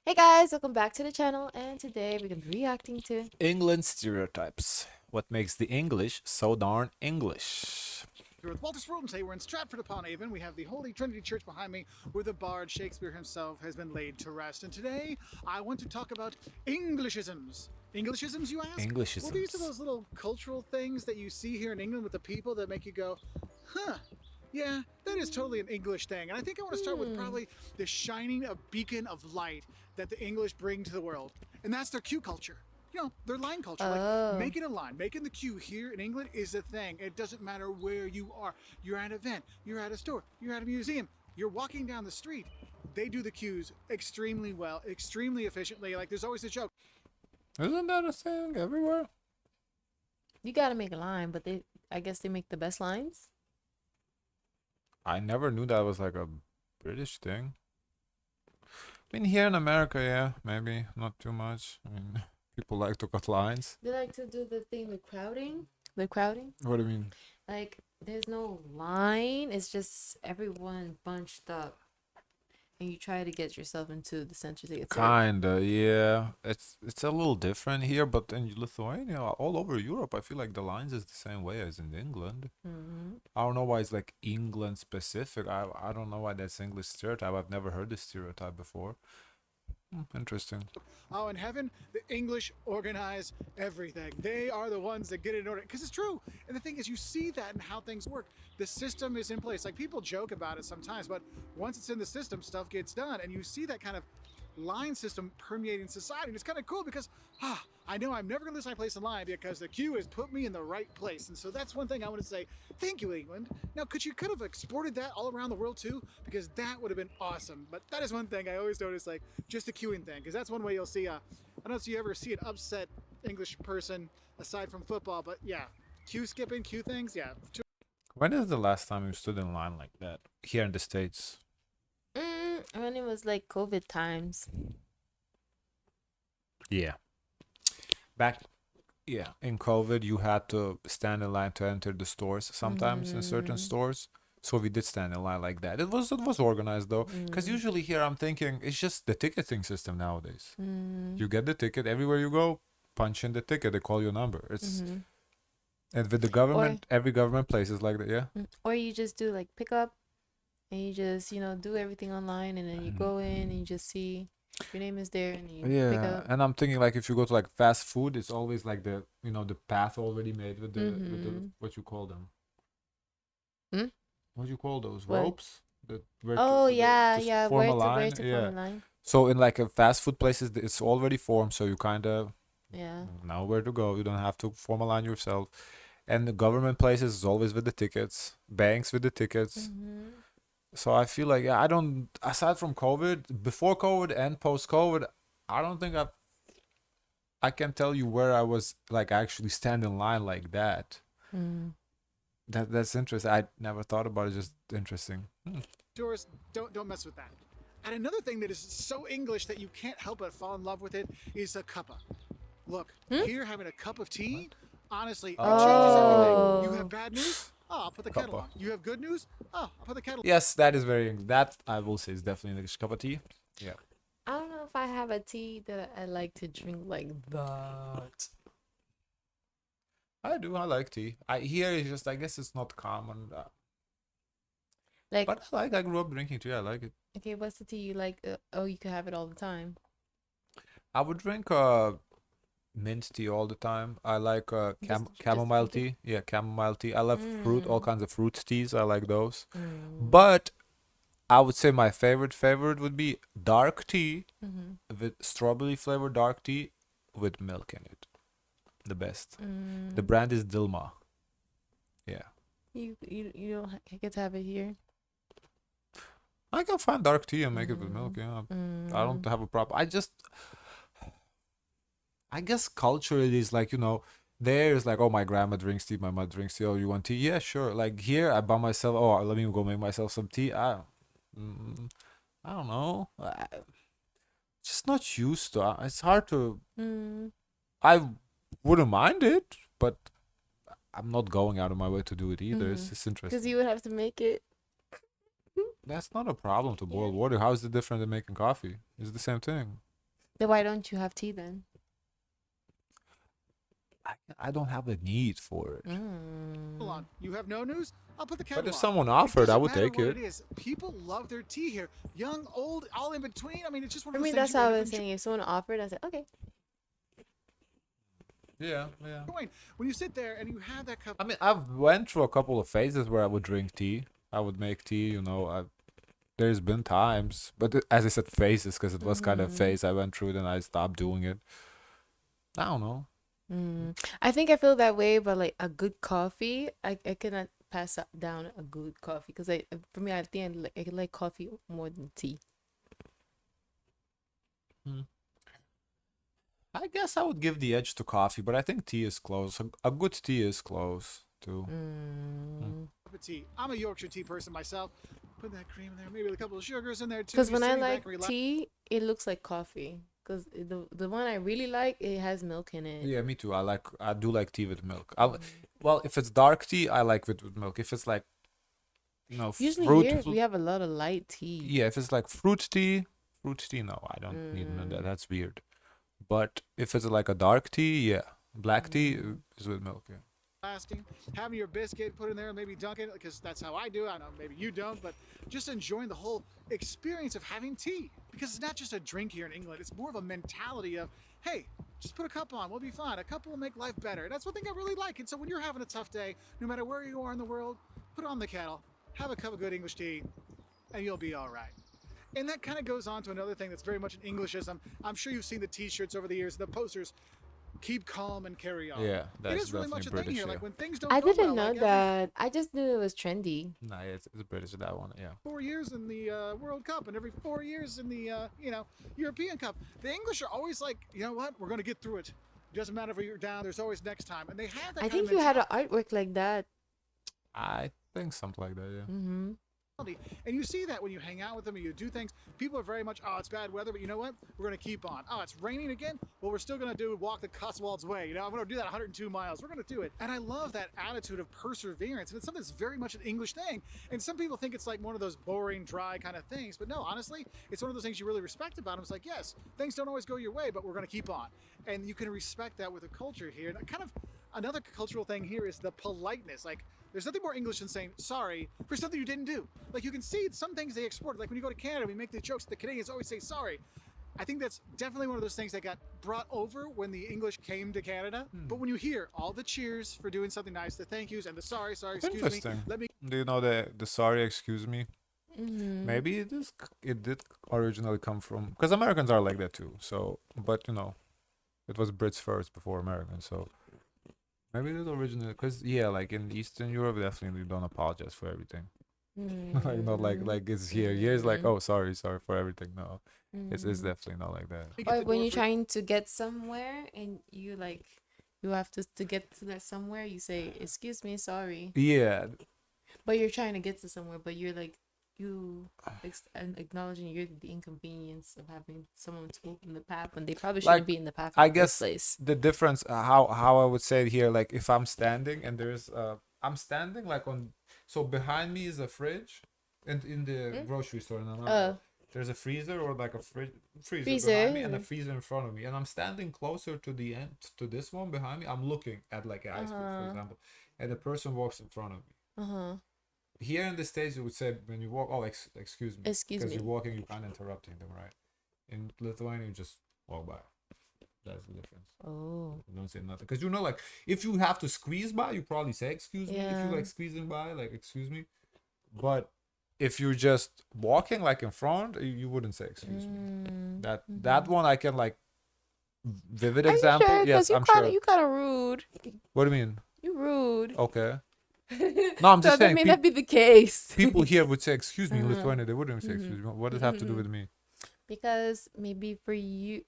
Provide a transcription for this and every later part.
Hey guys, welcome back to the channel, and today we're gonna be reacting to England Stereotypes. What makes the English so darn English? Here with Walter Sproul, and today we're in Stratford-upon-Avon. We have the Holy Trinity Church behind me, where the bard Shakespeare himself has been laid to rest. And today, I want to talk about Englishisms. Englishisms, you ask? Well, these are Englishisms. those little cultural things that you see here in England with the people that make you go, huh, yeah, that is totally an English thing. And I think I want to start with probably the shining a beacon of light that the English bring to the world, and that's their cue culture. Their line culture. Like making a line, making the queue here in England is a thing. It doesn't matter where you are. You're at an event, you're at a store, you're at a museum, you're walking down the street. They do the queues extremely well, extremely efficiently. Like there's always a joke. Isn't that a thing everywhere? you gotta make a line, but I guess they make the best lines. I never knew that was like a British thing. I mean, here in America, yeah, maybe not too much. I mean, people like to cut lines. They like to do the thing with crowding. The crowding, What do you mean? like there's no line. It's just everyone bunched up, and you try to get yourself into the center to get served. Kinda, yeah. It's a little different here, but in Lithuania, all over Europe, I feel like the lines is the same way as in England. I don't know why it's like England specific. I don't know why that's English stereotype. I've never heard this stereotype before. Interesting. Oh, in heaven, the English organize everything. They are the ones that get it in order. Because it's true. And the thing is, you see that in how things work. The system is in place. Like people joke about it sometimes, but once it's in the system, stuff gets done. And you see that kind of line system permeating society. And it's kind of cool because, I know I'm never going to lose my place in line because the queue has put me in the right place. And so that's one thing I want to say. Thank you, England. Now, could have exported that all around the world too? Because that would have been awesome. But that is one thing I always notice, like just the queuing thing, because that's one way you'll see. I don't know if you ever see an upset English person aside from football, but yeah, queue skipping, queue things, yeah. When is the last time you stood in line like that here in the States? When it was like COVID times. Yeah. Back, yeah, in COVID, you had to stand in line to enter the stores sometimes in certain stores. So we did stand in line like that. It was organized though, because usually here I'm thinking it's just the ticketing system nowadays. You get the ticket everywhere you go, punch in the ticket, they call your number. It's and with the government, every government place is like that, yeah. Or you just do like pickup, and you just do everything online, and then you go in and you just see your name is there, and you pick Yeah, up. and I'm thinking like if you go to like fast food, it's always like the path already made with the what you call them. Hmm? What do you call those What? ropes? The where Oh yeah, just yeah. form a Where line. to Yeah. form a line? So in like a fast food places, it's already formed, so you kind of Yeah. know where to go. You don't have to form a line yourself. And the government places is always with the tickets, banks with the tickets. So I feel like I don't, aside from COVID, before COVID and post COVID, I don't think I can tell you where I was like actually stand in line like that. That's interesting. I never thought about it. Just interesting. Tourists, don't mess with that. And another thing that is so English that you can't help but fall in love with it is a cuppa. Look, here having a cup of tea, honestly, it changes everything. You have bad news? Oh, I'll put the kettle Cuppa. on. You have good news? Oh, I'll put the kettle. Yes, that is very. That I will say is definitely like a cup of tea. Yeah. I don't know if I have a tea that I like to drink like that. I do. I like tea. I here it's just. I guess it's not common, Like, but I like. I grew up drinking tea. I like it. okay, what's the tea you like? Oh, you can have it all the time. I would drink mint tea all the time. I like Just chamomile drink tea. Yeah, chamomile tea. I love fruit, all kinds of fruit teas. I like those. it. But I would say my favorite would be dark tea with strawberry flavored dark tea with milk in it. The best. The brand is Dilma. Yeah. You don't get to have it here. I can find dark tea and make it with milk. Yeah. I don't have a problem. I guess culturally it's like, there's like, oh, my grandma drinks tea, my mother drinks tea. Oh, you want tea? Yeah, sure. Like here, I buy myself, oh, let me go make myself some tea. I don't know. Just not used to. It's hard to. I wouldn't mind it, but I'm not going out of my way to do it either. It's interesting. Because you would have to make it. That's not a problem to boil water. How is it different than making coffee? It's the same thing. Then why don't you have tea then? I don't have a need for it. Hold on. You have no news? I'll put the kettle But if on. someone It offered, I doesn't would matter take what it. it is. People love their tea here. Young, old, all in between. I mean, it's just one For of those me, things that's you how I end up was saying. If someone offered, I said, okay. Yeah. enjoying. When you sit there and you have that cup I mean, I've went through a couple of phases where I would drink tea. I would make tea, there's been times, but as I said, phases, because it was kind of a phase I went through, then I stopped doing it. I don't know. I think I feel that way, but like a good coffee, I cannot pass down a good coffee because for me, at the end, I like coffee more than tea. I guess I would give the edge to coffee, but I think tea is close. A good tea is close too. of tea. I'm a Yorkshire tea person myself. Put that cream in there, maybe a couple of sugars in there too. Because You're when I sitting back like and relax. tea, it looks like coffee. Because the one I really like, it has milk in it. Yeah, me too. I do like tea with milk. Well, if it's dark tea, I like it with milk. If it's like, Usually fruit. here we have a lot of light tea. Yeah, if it's like fruit tea, no, I don't need none of that. That's weird. But if it's like a dark tea, yeah, black tea is with milk. Yeah. Lasting, having your biscuit put in there, maybe dunk it, because that's how I do. I know maybe you don't, but just enjoying the whole experience of having tea. Because it's not just a drink here in England, it's more of a mentality of, hey, just put a cup on, we'll be fine. A cup will make life better. And that's one thing I really like. And so when you're having a tough day, no matter where you are in the world, put on the kettle, have a cup of good English tea, and you'll be all right. And that kind of goes on to another thing that's very much an Englishism. I'm sure you've seen the T-shirts over the years, the posters. Keep calm and carry on. Yeah, it that's is really much a definitely thing here. British, Like yeah. when things don't I go didn't well, know like that. I just knew it was trendy. Nah, it's British, that one. Yeah. 4 years in the World Cup and every 4 years in the European Cup. The English are always like, you know what, we're going to get through it. Doesn't matter if you're down. There's always next time, and they have that. I kind think of you had an artwork like that. I think something like that. Yeah. And you see that when you hang out with them and you do things. People are very much, oh, it's bad weather, but you know what? We're going to keep on. Oh, it's raining again? Well, we're still going to walk the Cotswolds way. I'm going to do that 102 miles. We're going to do it. And I love that attitude of perseverance. And it's something that's very much an English thing. And some people think it's like one of those boring, dry kind of things. But no, honestly, it's one of those things you really respect about them. It's like, yes, things don't always go your way, but we're going to keep on. And you can respect that with the culture here. And kind of another cultural thing here is the politeness. Like, there's nothing more English than saying sorry for something you didn't do. Like you can see some things they export. Like when you go to Canada, we make the jokes. The Canadians always say sorry. I think that's definitely one of those things that got brought over when the English came to Canada. But when you hear all the cheers for doing something nice, the thank yous, and the sorry, excuse me, Interesting. let me Do you know the sorry, excuse me? Maybe it did originally come from, because Americans are like that too. So, but it was Brits first before Americans. So maybe it originally, because yeah, like in Eastern Europe, definitely don't apologize for everything. Like not like it's here. Here it's like, oh, sorry for everything. No, it's definitely not like that. get Or the when door you're for- trying to get somewhere and you have to get to that somewhere, you say, excuse me, sorry. Yeah, But you're trying to get to somewhere, but you're like, and acknowledging you're the inconvenience of having someone to open the path when they probably shouldn't Like, be in the path in I the guess first place. the difference, how I would say it here, like if I'm standing and I'm standing like so behind me is a fridge, and in the grocery store, and there's a freezer or like a freezer behind me and a freezer in front of me, and I'm standing closer to the end to this one behind me. I'm looking at like an ice cream, for example, and the person walks in front of me. Here in the States, you would say when you walk, oh, excuse me, Excuse because me. you're walking, you can't interrupting them, right? In Lithuania, you just walk by. That's the difference. Oh. You don't say nothing, because like if you have to squeeze by, you probably say excuse me. If Yeah. you like squeezing by, like excuse me. But if you're just walking like in front, you wouldn't say excuse me. That one I can like vivid Are example. you sure? Yes, I'm kinda, sure. You kind of rude. What do you mean? You rude. Okay. No, I'm So just that saying. may not be the case. People here would say excuse me in Lithuania. They wouldn't say excuse me. What does it have to do with me? Because maybe for you,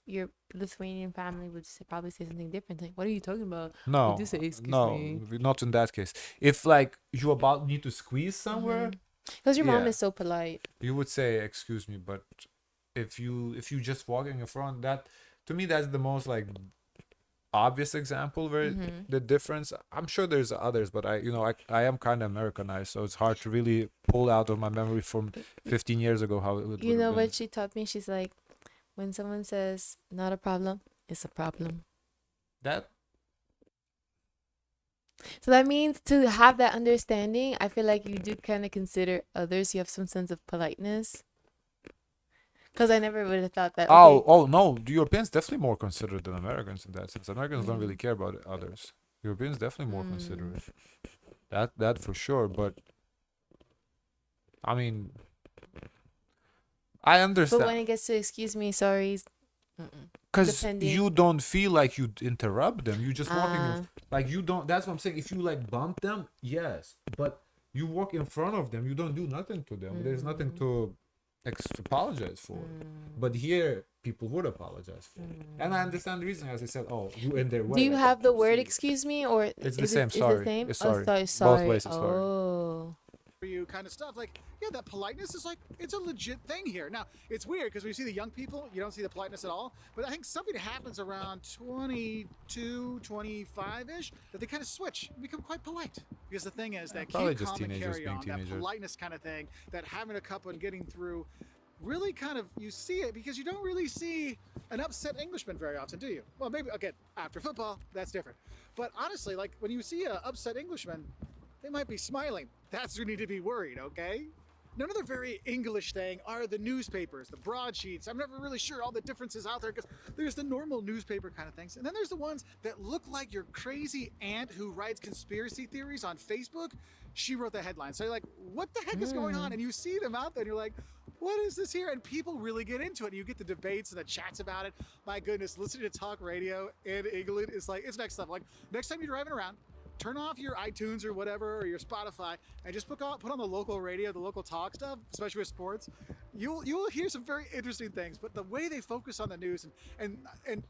your Lithuanian family would probably say something different. Like, what are you talking about? No, You do say, "Excuse no, me." not in that case. If like you about need to squeeze somewhere, Because your mom Yeah. is so polite. you would say excuse me. But if you just walking in front, that to me that's the most like obvious example where the difference. I'm sure there's others, but I am kind of Americanized, so it's hard to really pull out of my memory from 15 years ago how it would You know have been. what she taught me? She's like, When someone says not a problem, it's a problem. That So that means to have that understanding, I feel like you do kind of consider others. You have some sense of politeness. Because I never would have thought that. Okay. oh no, the Europeans definitely more considerate than Americans in that sense. Americans don't really Mm. care about others. Europeans definitely more Mm. considerate. That for sure. But I mean, I But when understand it gets to excuse me, sorry, mm-mm. because Depending. you don't feel like you interrupt them. You just walking Ah. like you don't. That's what I'm saying. If you like bump them, yes, but you walk in front of them. You don't do nothing to them. There's nothing to apologize for. But here, people would apologize for. And I understand the reason, as I said, oh, you in their way. Do you like, have the word see. excuse me or It's the is same. it Sorry. the same? It's Oh, sorry. sorry, Both sorry. places. Sorry. Oh. For you kind of stuff. Like, yeah, that politeness is like, it's a legit thing here. Now, it's weird because when you see the young people, you don't see the politeness at all. But I think something happens around 22, 25-ish that they kind of switch and become quite polite. Because the thing is that Probably keep just calm and teenagers carry being on, that teenagers. politeness kind of thing, that having a cup and getting through, really kind of, you see it because you don't really see an upset Englishman very often, do you? Well, maybe, again, after football, that's different. But honestly, like, when you see an upset Englishman, they might be smiling. That's who need to be worried, okay? Another very English thing are the newspapers, the broadsheets. I'm never really sure all the differences out there because there's the normal newspaper kind of things. And then there's the ones that look like your crazy aunt who writes conspiracy theories on Facebook. She wrote the headline. So you're like, what the heck is going on? And you see them out there and you're like, what is this here? And people really get into it. And you get the debates and the chats about it. My goodness, listening to talk radio in England is like, it's next level. Like, next time you're driving around, turn off your iTunes or whatever or your Spotify and just put on the local radio, the local talk stuff, especially with sports. You'll hear some very interesting things. But the way they focus on the news and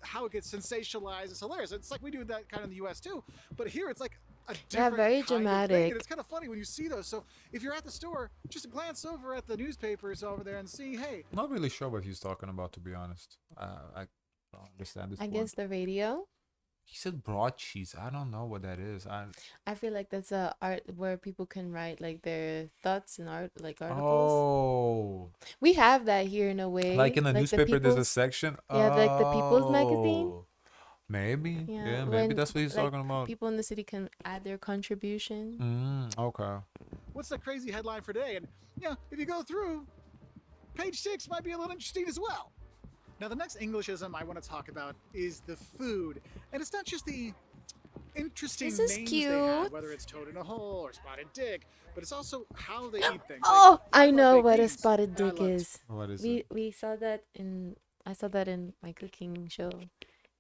how it gets sensationalized is hilarious. It's like we do that kind of in the U.S. too, but here it's like a different very kind of thing, dramatic. and it's kind of funny when you see those. So if you're at the store, just glance over at the newspapers over there and see, hey, Not really sure what he's talking about, to be honest. I don't understand this I one. guess the radio. He said broadsheets. I don't know what that is. I feel like that's a art where people can write like their thoughts and art like articles. Oh, We have that here in a way. like in a the newspaper, there's a People's- section. Yeah, like the People's Magazine. Oh, maybe. Yeah, Yeah, maybe when, that's what he's like, talking about. People in the city can add their contribution. Okay. what's the crazy headline for today? And if you go through, page 6 might be a little interesting as well. Now, the next Englishism I want to talk about is the food. And it's not just the interesting This is names they have, cute. whether it's toad in a hole or spotted dick, but it's also how they eat things. Oh, Like, I love know baked what a beans, spotted and I dick love is. What is it? We saw that in I saw that in my cooking show.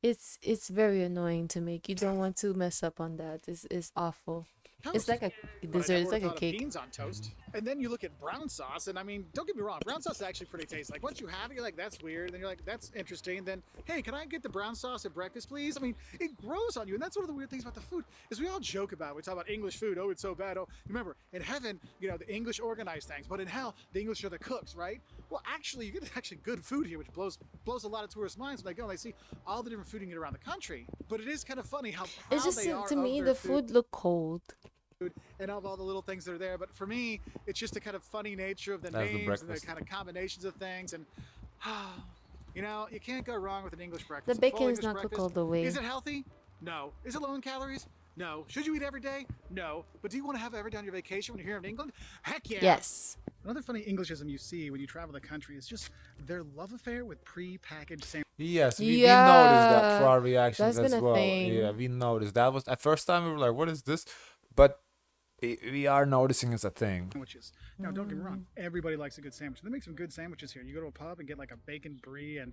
It's very annoying to make. You don't want to mess up on that. It's awful. It's toast. like a But I dessert. never It's like a thought of cake. beans on toast. And then you look at brown sauce, and I mean, don't get me wrong, brown sauce is actually pretty tasty. Like once you have it, you're like, that's weird. Then you're like, that's interesting. Then, hey, can I get the brown sauce at breakfast, please? I mean, it grows on you, and that's one of the weird things about the food is we all joke about it. We talk about English food. Oh, it's so bad. Oh, remember, in heaven, the English organize things, but in hell, the English are the cooks, right? Well, actually, you get actually good food here, which blows a lot of tourists' minds when they go and they see all the different food you can get around the country. But it is kind of funny how proud It's just they are to of me their the food look cold. and of all the little things that are there. But for me, it's just the kind of funny nature of the That's the names and the breakfast. kind of combinations of things. And, you can't go wrong with an English The breakfast. A full bacon is English not cooked breakfast. all the way. Is it healthy? No. Is it low in calories? No. Should you eat every day? No. But do you want to have it every day on your vacation when you're here in England? Heck yeah. Yes. Another funny Englishism you see when you travel the country is just their love affair with pre-packaged sandwiches. Yes, we noticed that Yeah, through our reactions that's been as a well. thing. Yeah, we noticed. That was at first time we were like, "What is this?" But we are noticing it's a thing. Now, don't get me wrong. Everybody likes a good sandwich. They make some good sandwiches here. You go to a pub and get like a bacon brie and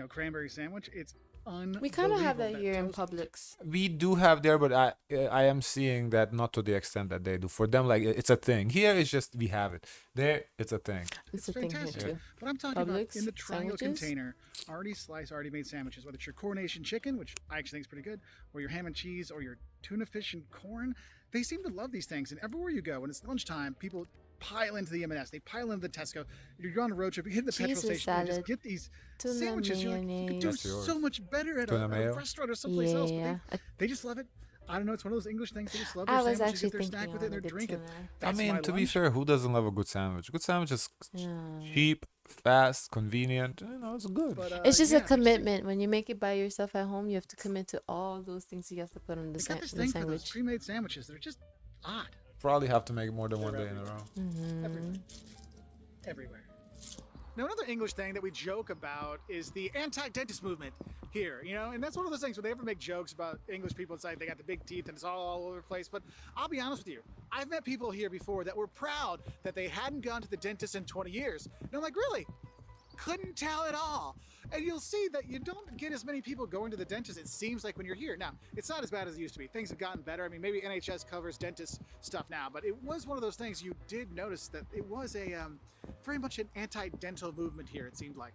cranberry sandwich. It's unbelievable. We kind of have that here in toast- Publix. We do have there, but I am seeing that not to the extent that they do. For them, like it's a thing. Here, it's just we have it. There, it's a thing. It's a thing here fantastic. too. But I'm talking about Publix in the triangle sandwiches? container, already sliced, already made sandwiches. Whether it's your coronation chicken, which I actually think is pretty good, or your ham and cheese, or your tuna fish and corn, they seem to love these things. And everywhere you go, when it's lunchtime, people pile into the M&S. They pile into the Tesco. You're on a road trip. You hit the petrol Cheese with station. And just salad, get these tuna sandwiches. You're like, you could do mayonnaise. That's yours. so much better at Tuna a mayo? restaurant or someplace else. But Yeah. they just love it. I don't know. It's one of those English things. They just love their I was sandwiches, actually get their thinking snack I with it, and want they're a good drinking. tuna. That's I my mean, to be lunch. fair, who doesn't love a good sandwich? Good sandwich is Yeah. cheap, fast, convenient. It's good. But It's just a yeah, they commitment. When you make it by yourself at home, you have to commit to all those things you have to put on they got this the thing for those sandwich. pre-made sandwiches. They're just odd. Probably have to make more than They're one day in a everywhere. row. Everywhere. Everywhere. Now, another English thing that we joke about is the anti-dentist movement here, and that's one of those things where they ever make jokes about English people inside. They got the big teeth and it's all over the place. But I'll be honest with you, I've met people here before that were proud that they hadn't gone to the dentist in 20 years. And I'm like, really? Couldn't tell at all. And you'll see that you don't get as many people going to the dentist, it seems like, when you're here. Now, it's not as bad as it used to be. Things have gotten better. I mean, maybe NHS covers dentist stuff now, but it was one of those things you did notice that it was a very much an anti-dental movement here, it seemed like.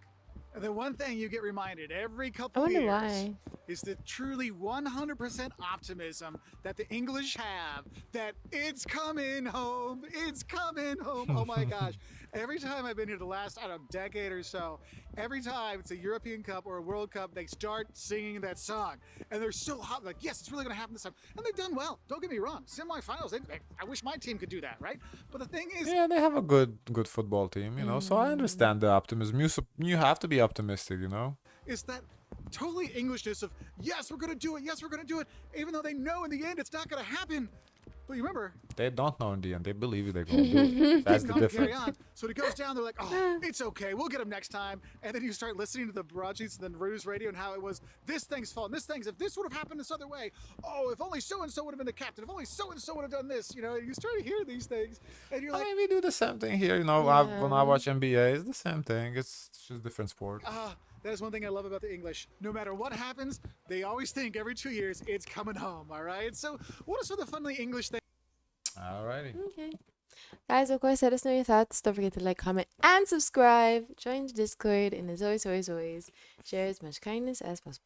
And the one thing you get reminded every I couple of wonder years why. is the truly 100% optimism that the English have that it's coming home. It's coming home. Oh my gosh. Every time I've been here the last, I don't know, decade or so, every time it's a European Cup or a World Cup, they start singing that song. And they're so hot, like, yes, it's really going to happen this time. And they've done well. Don't get me wrong. Semifinals, I wish my team could do that, right? But the thing is, Yeah, they have a good football team, So I understand the optimism. You have to be optimistic. is that totally Englishness of, yes, we're going to do it. Yes, we're going to do it. Even though they know in the end it's not going to happen. But you remember, They don't know in the end. They believe they're going to do it. That's the not to carry difference. on. So it goes down, they're like, oh, it's okay. We'll get them next time. And then you start listening to the broadsheets and the news radio and how it was this thing's fault. This thing's, if this would have happened this other way, oh, if only so-and-so would have been the captain. If only so-and-so would have done this. You start to hear these things. And you're I like, mean, we do the same thing here. When I watch NBA, it's the same thing. It's just different sport. that is one thing I love about the English. No matter what happens, they always think every 2 years it's coming home. All right. So what are some of the funny English things? Alrighty. Okay. Guys, of course, let us know your thoughts. Don't forget to like, comment, and subscribe. Join the Discord. And as always, share as much kindness as possible.